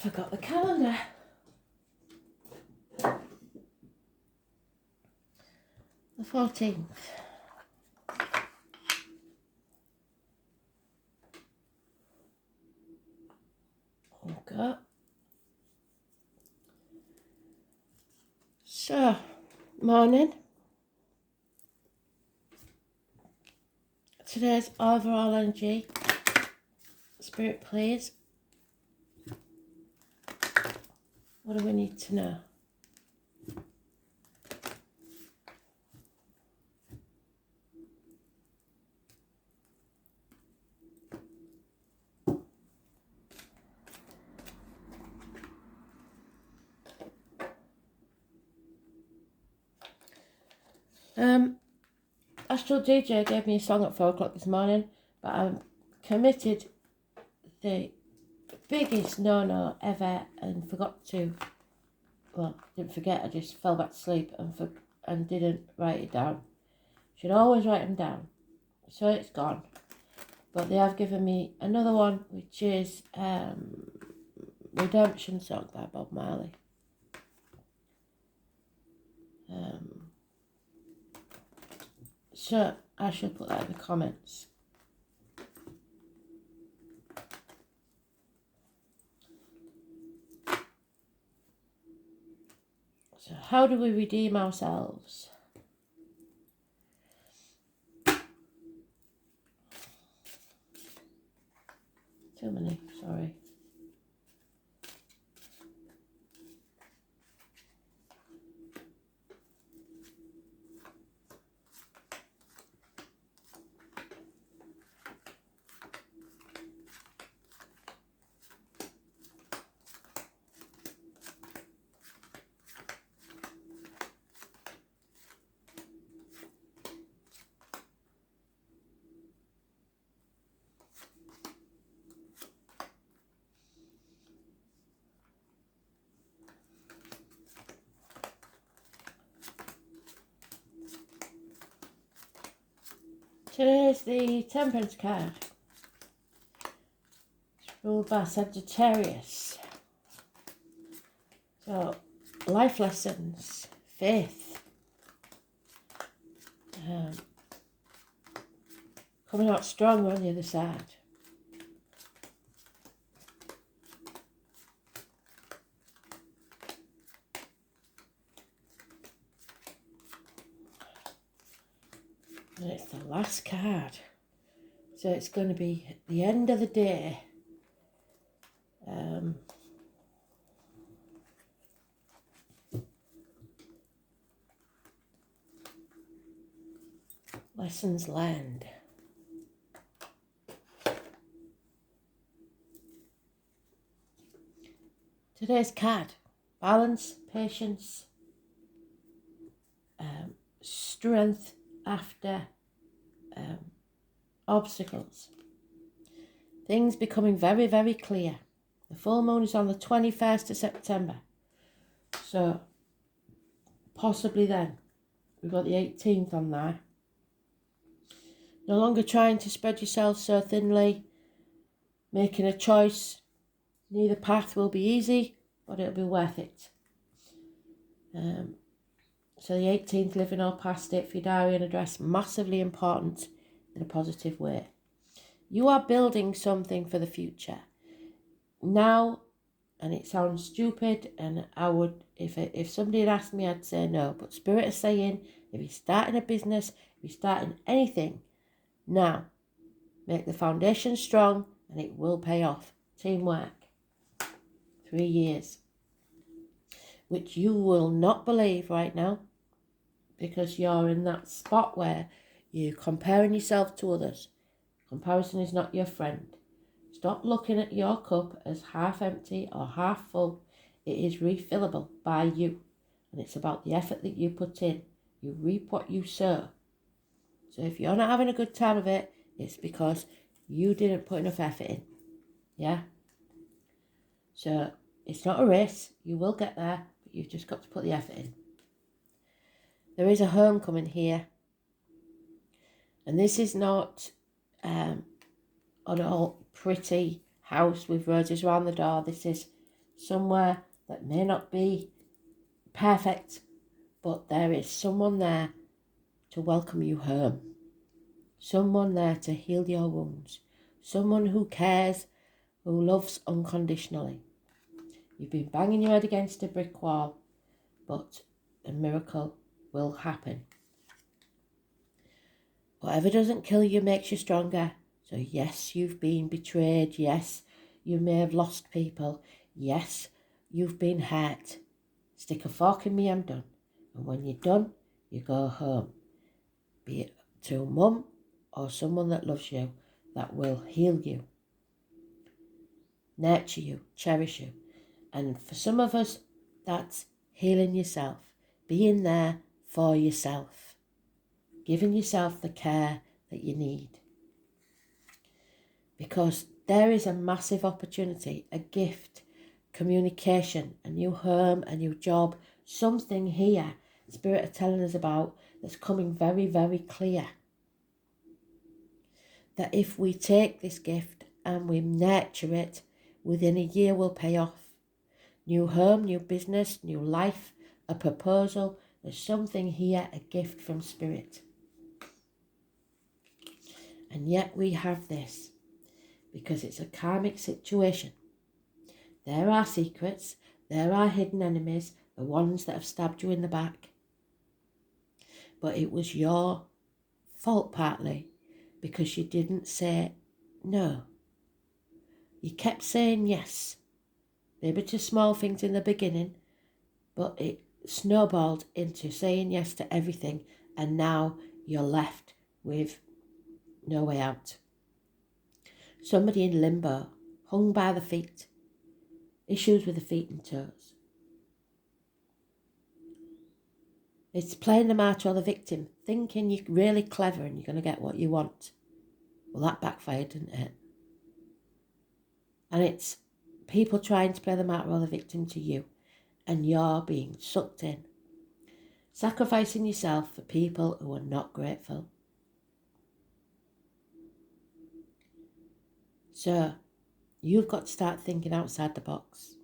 forgot the calendar. The 14th. Okay. So, morning. Today's overall energy. Spirit, please. What do we need to know? Astral DJ gave me a song at 4 o'clock this morning, but I committed the biggest no-no ever and forgot to, well, didn't forget, I just fell back to sleep and didn't write it down. Should always write them down. So it's gone. But they have given me another one, which is Redemption Song by Bob Marley. So I shall put that in the comments. So how do we redeem ourselves? Too many, sorry. Today's the Temperance card. It's ruled by Sagittarius. So, life lessons, faith, coming out stronger on the other side. And it's the last card. So it's going to be at the end of the day. Lessons learned. Today's card. Balance, patience, strength after obstacles. Things becoming very, very clear. The full moon is on the 21st of September. So, possibly then. We've got the 18th on there. No longer trying to spread yourself so thinly. Making a choice. Neither path will be easy, but it'll be worth it. So the 18th, living or past it, for your diary and address, massively important in a positive way. You are building something for the future. Now, and it sounds stupid, and I would, if somebody had asked me, I'd say no. But Spirit is saying, if you're starting a business, if you're starting anything, now, make the foundation strong and it will pay off. Teamwork. 3 years. Which you will not believe right now, because you're in that spot where you're comparing yourself to others. Comparison is not your friend. Stop looking at your cup as half empty or half full. It is refillable by you. And it's about the effort that you put in. You reap what you sow. So if you're not having a good time of it, it's because you didn't put enough effort in. Yeah? So it's not a race. You will get there, but you've just got to put the effort in. There is a homecoming here. And this is not an all pretty house with roses around the door. This is somewhere that may not be perfect, but there is someone there to welcome you home. Someone there to heal your wounds. Someone who cares, who loves unconditionally. You've been banging your head against a brick wall, but a miracle will happen. Whatever doesn't kill you makes you stronger. So yes, you've been betrayed. Yes, you may have lost people. Yes, you've been hurt. Stick a fork in me, I'm done. And when you're done, you go home. Be it to mum or someone that loves you, that will heal you, nurture you, cherish you. And for some of us, that's healing yourself, being there for yourself, giving yourself the care that you need. Because there is a massive opportunity, a gift, communication, a new home, a new job, something here Spirit are telling us about that's coming very, very clear. That if we take this gift and we nurture it, within a year will pay off. New home, new business, new life, a proposal. There's something here, a gift from Spirit. And yet we have this because it's a karmic situation. There are secrets, there are hidden enemies, the ones that have stabbed you in the back. But it was your fault partly because you didn't say no. You kept saying yes, maybe to small things in the beginning, but it snowballed into saying yes to everything, and now you're left with no way out. Somebody in limbo, hung by the feet, issues with the feet and toes. It's playing the martyr or the victim, thinking you're really clever and you're going to get what you want. Well, that backfired, didn't it? And it's people trying to play the martyr or the victim to you, and you're being sucked in, sacrificing yourself for people who are not grateful. So, you've got to start thinking outside the box.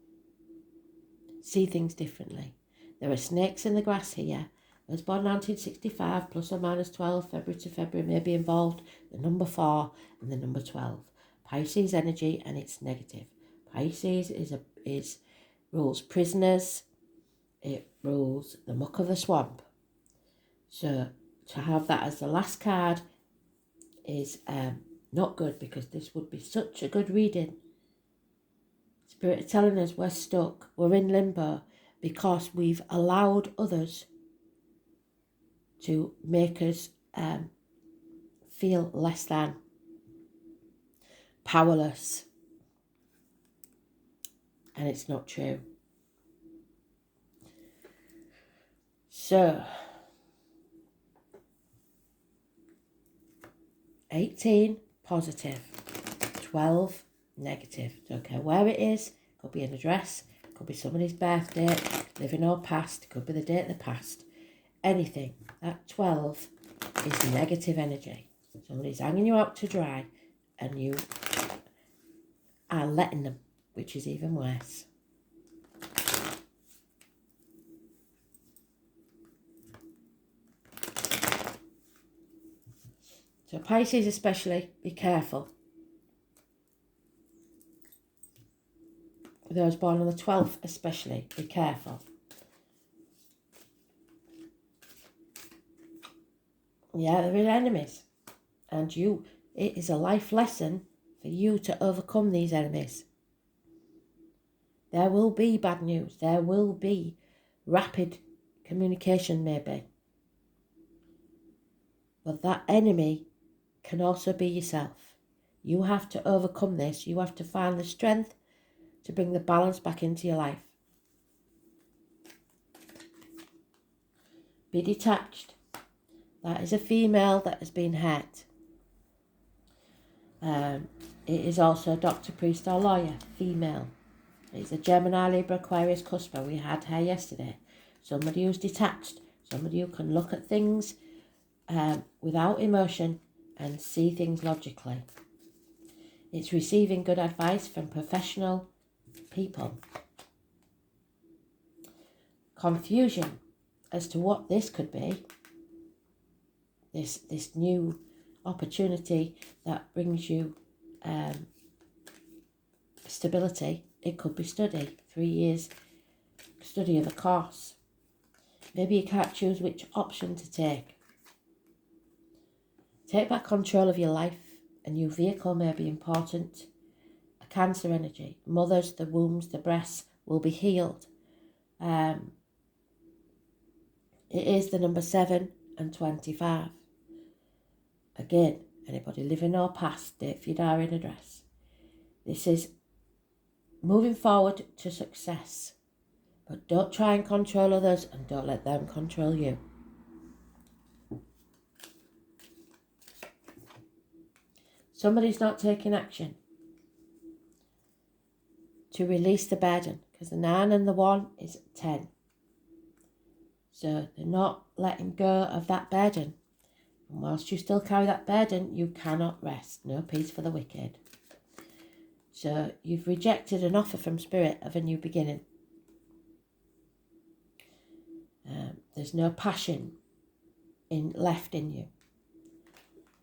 See things differently. There are snakes in the grass here. I was born 1965, plus or minus 12, February to February may be involved. The number 4 and the number 12. Pisces energy, and it's negative. Pisces is rules prisoners. It rules the muck of the swamp. So to have that as the last card is not good, because this would be such a good reading. Spirit is telling us we're stuck, we're in limbo, because we've allowed others to make us feel less than, powerless. And it's not true. So, 18 positive, 12 negative. Don't care where it is. Could be an address, could be somebody's birthday, living or past, could be the date of the past. Anything. That 12 is negative energy. Somebody's hanging you out to dry and you are letting them, which is even worse. So Pisces especially, be careful. Those born on the 12th especially, be careful. Yeah, there are enemies. And it is a life lesson for you to overcome these enemies. There will be bad news. There will be rapid communication maybe. But that enemy can also be yourself. You have to overcome this. You have to find the strength to bring the balance back into your life. Be detached. That is a female that has been hurt. It is also a doctor, priest or lawyer, female. It's a Gemini, Libra, Aquarius, Cusper. We had her yesterday. Somebody who's detached. Somebody who can look at things without emotion and see things logically. It's receiving good advice from professional people. confusion as to what this could be, this new opportunity that brings you stability. It could be study, 3 years study of a course. Maybe you can't choose which option to take. Take back control of your life. A new vehicle may be important. A Cancer energy. Mothers, the wombs, the breasts will be healed. It is the number 7 and 25. Again, anybody living or past, date for your diary and address. This is moving forward to success. But don't try and control others, and don't let them control you. Somebody's not taking action to release the burden, because the 9 and the 1 is 10. So they're not letting go of that burden. And whilst you still carry that burden, you cannot rest. No peace for the wicked. So you've rejected an offer from Spirit of a new beginning. There's no passion left in you.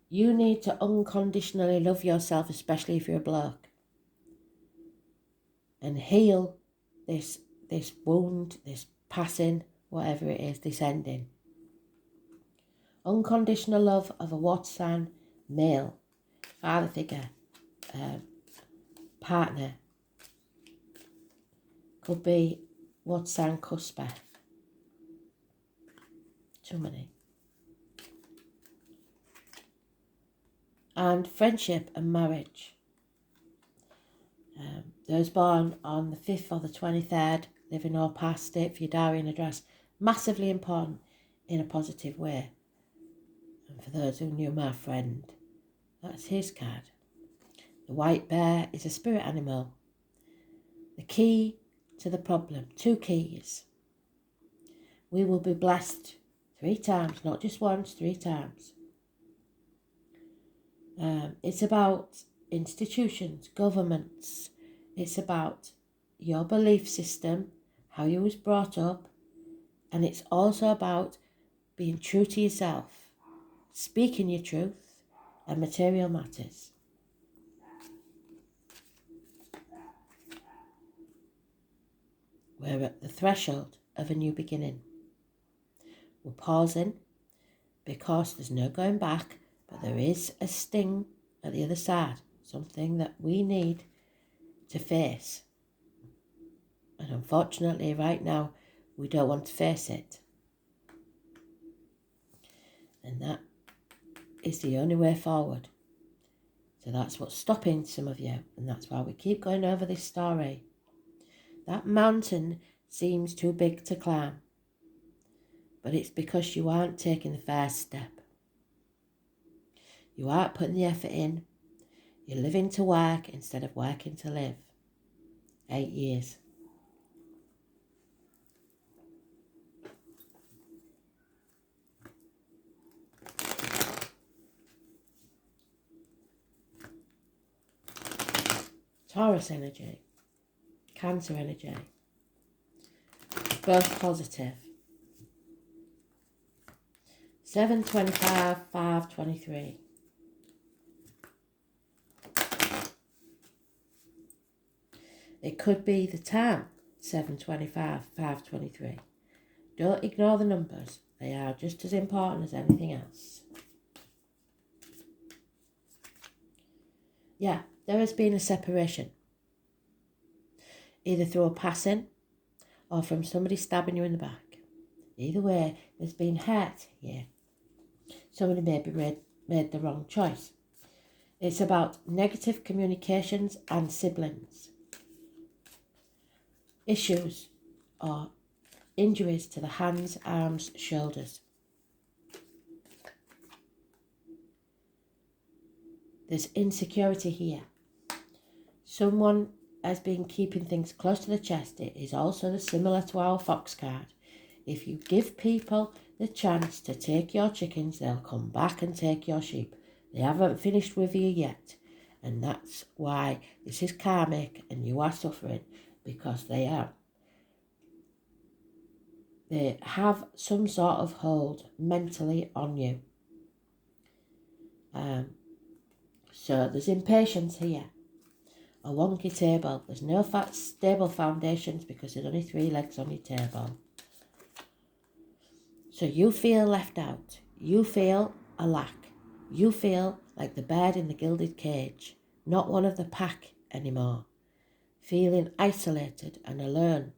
You need to unconditionally love yourself, especially if you're a bloke, and heal this wound, this passing, whatever it is, this ending. Unconditional love of a water sign, male, father figure, partner. Could be water sign Cuthbert. Too many. And friendship and marriage. Those born on the 5th or the 23rd, living or past, date for your diary and address, massively important in a positive way. And for those who knew my friend, that's his card. The white bear is a spirit animal. The key to the problem, 2 keys. We will be blessed 3 times, not just once, 3 times. It's about institutions, governments. It's about your belief system, how you was brought up. And it's also about being true to yourself, speaking your truth, and material matters. We're at the threshold of a new beginning. We're pausing because there's no going back, but there is a sting at the other side, something that we need to face. And unfortunately, right now, we don't want to face it. And that is the only way forward. So that's what's stopping some of you, and that's why we keep going over this story. That mountain seems too big to climb, but it's because you aren't taking the first step. You aren't putting the effort in. You're living to work instead of working to live. 8 years. Taurus energy, Cancer energy, both positive. 725, 523. It could be the time, 725, 523. Don't ignore the numbers. They are just as important as anything else. Yeah, there has been a separation. Either through a passing or from somebody stabbing you in the back. Either way, there's been hurt here. Somebody maybe made the wrong choice. It's about negative communications and siblings. Issues or injuries to the hands, arms, shoulders. There's insecurity here. Someone has been keeping things close to the chest. It is also similar to our fox card. If you give people the chance to take your chickens, they'll come back and take your sheep. They haven't finished with you yet. And that's why this is karmic and you are suffering, because they are. They have some sort of hold mentally on you. So there's impatience here. A wonky table. There's no stable foundations because there's only 3 legs on your table. So you feel left out. You feel a lack. You feel like the bird in the gilded cage, not one of the pack anymore. Feeling isolated and alone.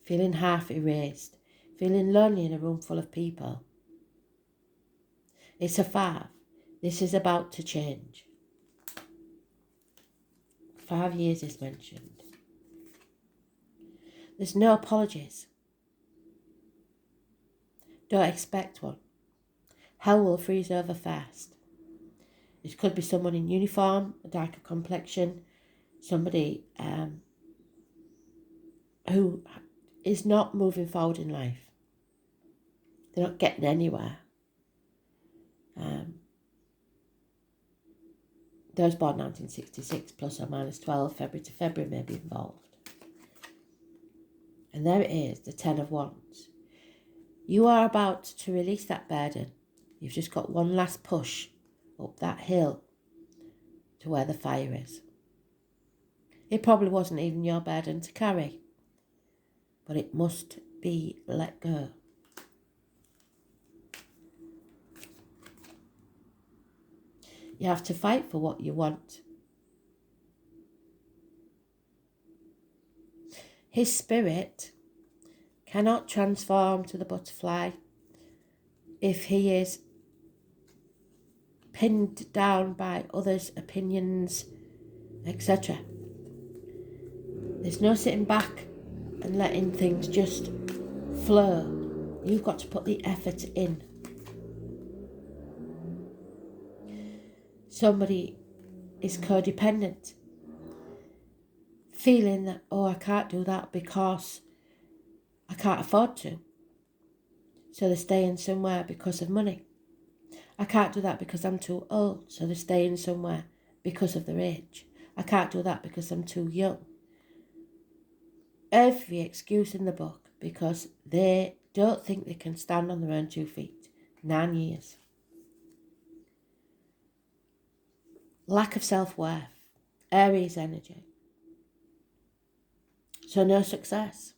Feeling half erased. Feeling lonely in a room full of people. It's a 5. This is about to change. 5 years is mentioned. There's no apologies. Don't expect one. Hell will freeze over fast. It could be someone in uniform, a darker complexion, somebody who is not moving forward in life. They're not getting anywhere. Those born 1966 plus or minus 12, February to February may be involved. And there it is, the 10 of Wands. You are about to release that burden. You've just got one last push up that hill to where the fire is. It probably wasn't even your burden to carry, but it must be let go. You have to fight for what you want. His spirit cannot transform to the butterfly if he is pinned down by others' opinions, etc. There's no sitting back and letting things just flow. You've got to put the effort in. Somebody is codependent, feeling that, oh, I can't do that because I can't afford to. So they're staying somewhere because of money. I can't do that because I'm too old. So they're staying somewhere because of their age. I can't do that because I'm too young. Every excuse in the book because they don't think they can stand on their own 2 feet. 9 years. Lack of self-worth. Aries energy. So no success.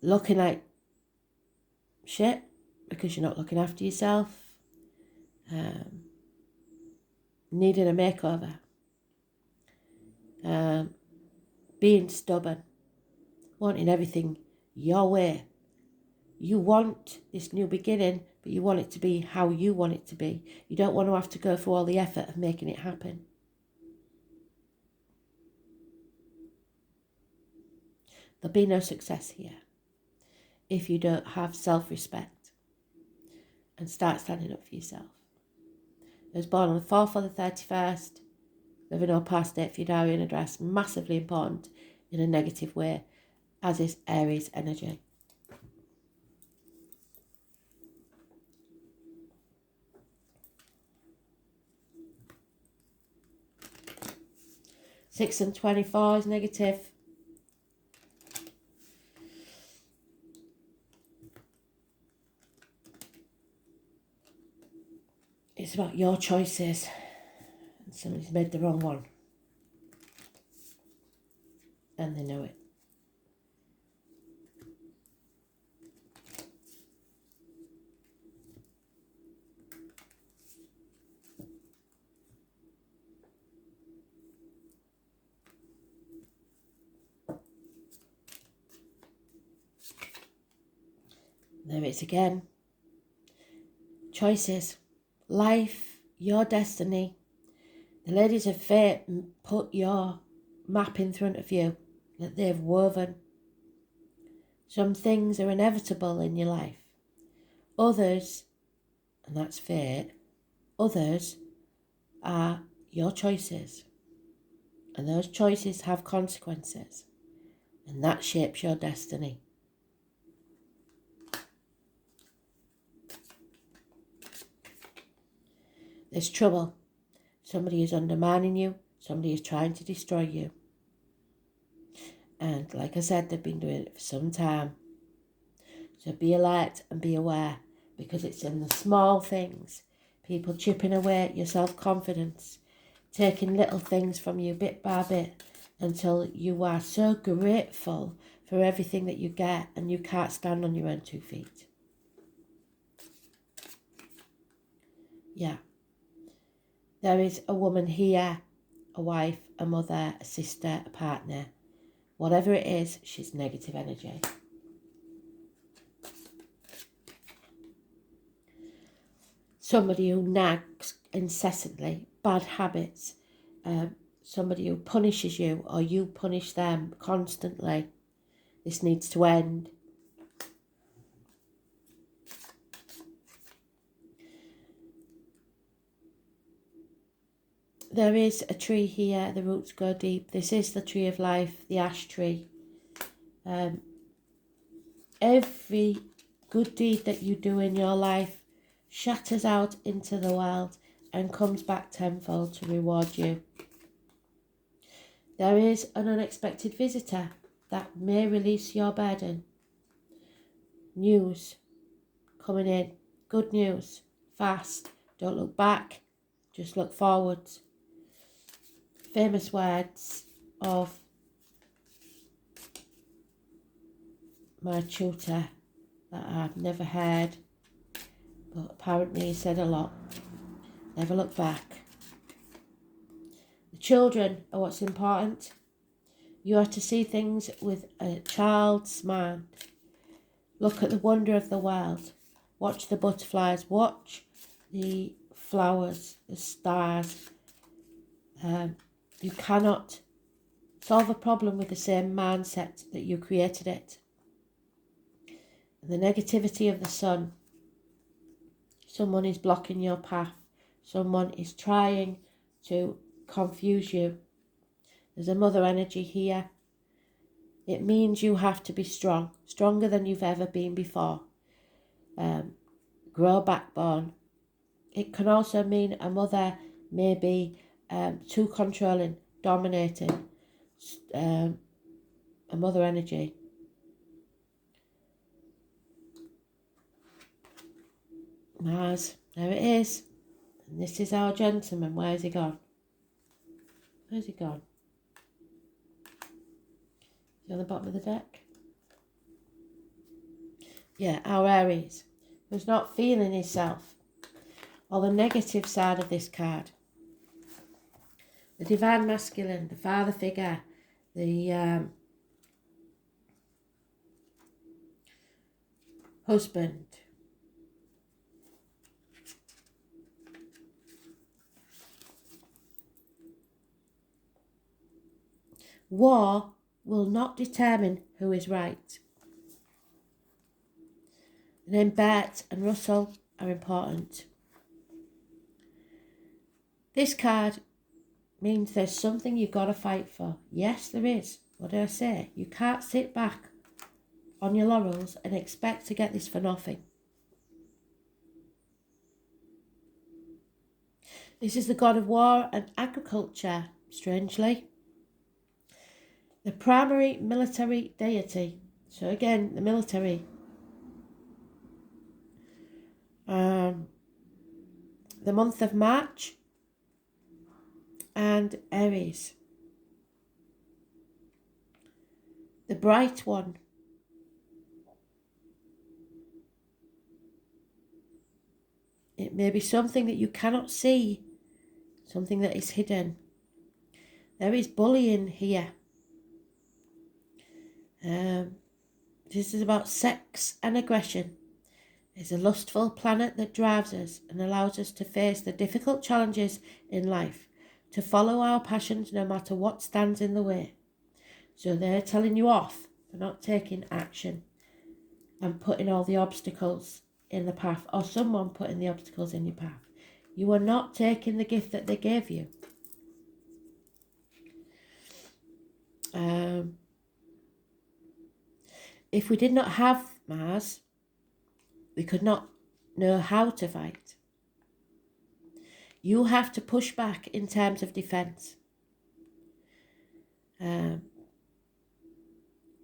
Looking like shit because you're not looking after yourself. Needing a makeover. Being stubborn. Wanting everything your way. You want this new beginning, but you want it to be how you want it to be. You don't want to have to go through all the effort of making it happen. There'll be no success here if you don't have self-respect and start standing up for yourself. Those born on the 4th or the 31st, living or past date for your diary and address, massively important in a negative way, as is Aries energy. Six and 24 is negative. It's about your choices. And somebody's made the wrong one. And they know it. There it is again. Choices. Life, your destiny. The ladies of fate put your map in front of you that they've woven. Some things are inevitable in your life. Others, and that's fate, others are your choices. And those choices have consequences. And that shapes your destiny. There's trouble. Somebody is undermining you. Somebody is trying to destroy you. And like I said, they've been doing it for some time. So be alert and be aware, because it's in the small things. People chipping away at your self-confidence, taking little things from you bit by bit until you are so grateful for everything that you get and you can't stand on your own 2 feet. Yeah. There is a woman here, a wife, a mother, a sister, a partner. Whatever it is, she's negative energy. Somebody who nags incessantly, bad habits, somebody who punishes you or you punish them constantly. This needs to end. There is a tree here, the roots go deep. This is the tree of life, the ash tree. Every good deed that you do in your life shatters out into the world and comes back tenfold to reward you. There is an unexpected visitor that may release your burden. News coming in, good news, fast. Don't look back, just look forwards. Famous words of my tutor that I've never heard, but apparently he said a lot. Never look back. The children are what's important. You are to see things with a child's mind. Look at the wonder of the world. Watch the butterflies. Watch the flowers, the stars. You cannot solve a problem with the same mindset that you created it. The negativity of the sun. Someone is blocking your path. Someone is trying to confuse you. There's a mother energy here. It means you have to be strong, stronger than you've ever been before. Grow backbone. It can also mean a mother may be too controlling, dominating. A mother energy. Mars, there it is. And this is our gentleman. Where's he gone? Where's he gone? Is he on the bottom of the deck? Yeah, our Aries, who's not feeling himself. Or the negative side of this card. The divine masculine, the father figure, the husband. War will not determine who is right. And then Bert and Russell are important. This card means there's something you've got to fight for. Yes, there is. What do I say? You can't sit back on your laurels and expect to get this for nothing. This is the god of war and agriculture, strangely. The primary military deity. So again, the military. The month of March and Aries. The bright one. It may be something that you cannot see, something that is hidden. There is bullying here. This is about sex and aggression. It's a lustful planet that drives us and allows us to face the difficult challenges in life, to follow our passions no matter what stands in the way. So they're telling you off for not taking action and putting all the obstacles in the path, or someone putting the obstacles in your path. You are not taking the gift that they gave you. If we did not have Mars, we could not know how to fight. You have to push back in terms of defence.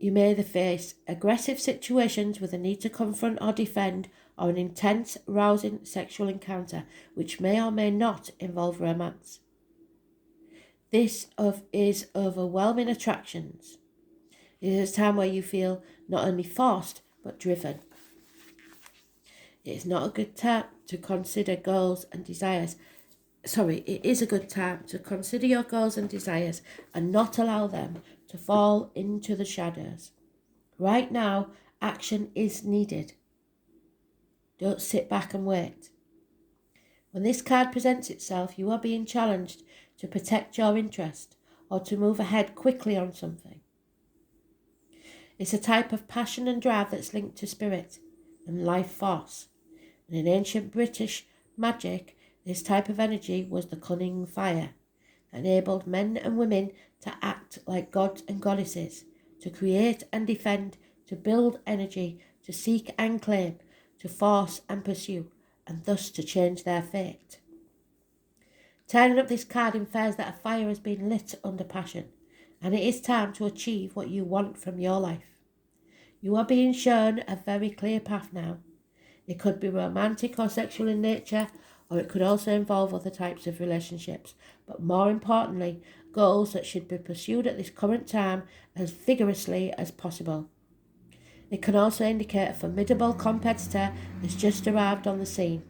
You may either face aggressive situations with a need to confront or defend, or an intense, rousing sexual encounter, which may or may not involve romance. This is overwhelming attractions. It is a time where you feel not only forced, but driven. It is not a good time to consider goals and desires. It is a good time to consider your goals and desires and not allow them to fall into the shadows. Right now, action is needed. Don't sit back and wait. When this card presents itself, you are being challenged to protect your interest or to move ahead quickly on something. It's a type of passion and drive that's linked to spirit and life force. And in ancient British magic, this type of energy was the cunning fire that enabled men and women to act like gods and goddesses, to create and defend, to build energy, to seek and claim, to force and pursue, and thus to change their fate. Turning up this card infers that a fire has been lit under passion, and it is time to achieve what you want from your life. You are being shown a very clear path now. It could be romantic or sexual in nature, or it could also involve other types of relationships, but more importantly, goals that should be pursued at this current time as vigorously as possible. It can also indicate a formidable competitor has just arrived on the scene.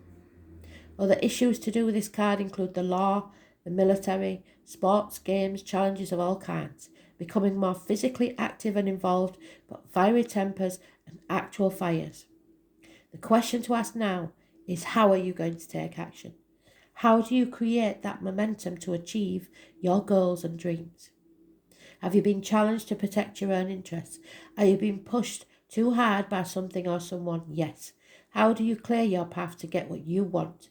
Other issues to do with this card include the law, the military, sports, games, challenges of all kinds, becoming more physically active and involved, but fiery tempers and actual fires. The question to ask now is, how are you going to take action? How do you create that momentum to achieve your goals and dreams? Have you been challenged to protect your own interests? Are you being pushed too hard by something or someone? Yes. How do you clear your path to get what you want?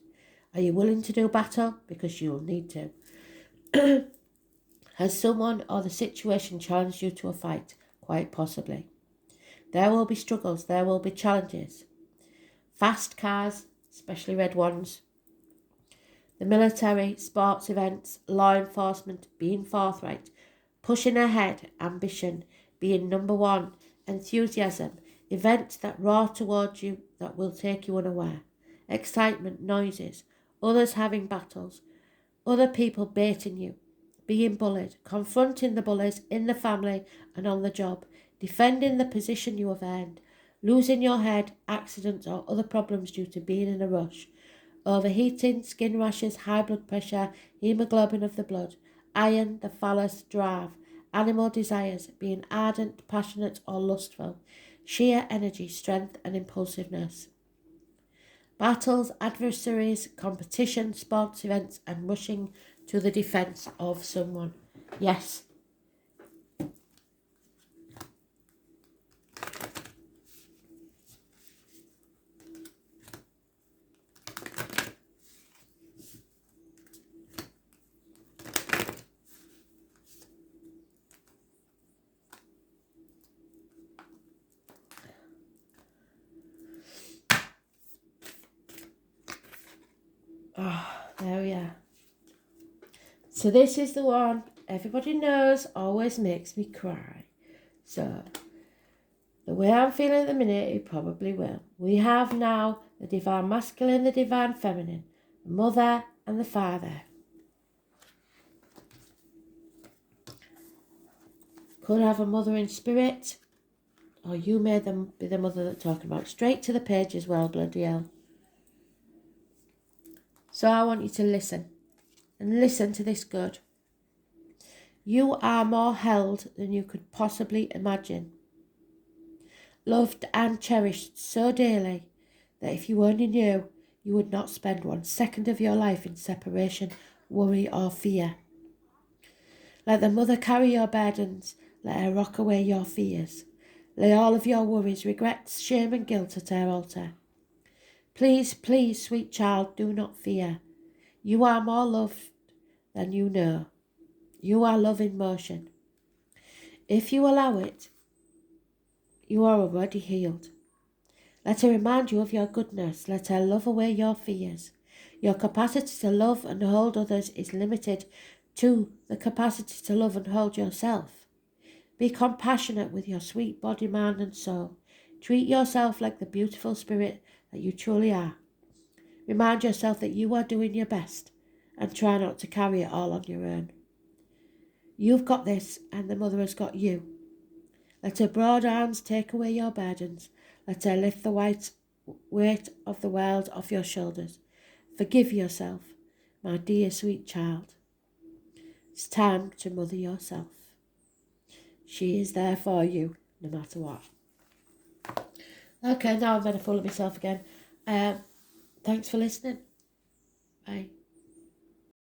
Are you willing to do battle? Because you'll need to. Has someone or the situation challenged you to a fight? Quite possibly. There will be struggles, there will be challenges. Fast cars, especially red ones. The military, sports events, law enforcement, being forthright, pushing ahead, ambition, being number one, enthusiasm, events that roar towards you that will take you unaware, excitement, noises, others having battles, other people baiting you, being bullied, confronting the bullies in the family and on the job, defending the position you have earned, losing your head, accidents or other problems due to being in a rush, overheating, skin rashes, high blood pressure, hemoglobin of the blood, iron, the phallus, drive, animal desires, being ardent, passionate or lustful, sheer energy, strength and impulsiveness. Battles, adversaries, competition, sports events and rushing to the defence of someone. Yes. There we are. So this is the one everybody knows always makes me cry. So the way I'm feeling at the minute, it probably will. We have now the divine masculine, the divine feminine, the mother and the father. Could have a mother in spirit, or you may be the mother that talking about. Straight to the page as well, bloody hell. So I want you to listen, and listen to this good. You are more held than you could possibly imagine. Loved and cherished so dearly that if you only knew, you would not spend 1 second of your life in separation, worry or fear. Let the mother carry your burdens, let her rock away your fears. Lay all of your worries, regrets, shame and guilt at her altar. Please, please, sweet child, do not fear. You are more loved than you know. You are love in motion. If you allow it, you are already healed. Let her remind you of your goodness. Let her love away your fears. Your capacity to love and hold others is limited to the capacity to love and hold yourself. Be compassionate with your sweet body, mind and soul. Treat yourself like the beautiful spirit that you truly are. Remind yourself that you are doing your best and try not to carry it all on your own. You've got this and the mother has got you. Let her broad arms take away your burdens. Let her lift the weight of the world off your shoulders. Forgive yourself, my dear sweet child. It's time to mother yourself. She is there for you, no matter what. Okay, now I'm made a fool of myself again. Thanks for listening. Bye.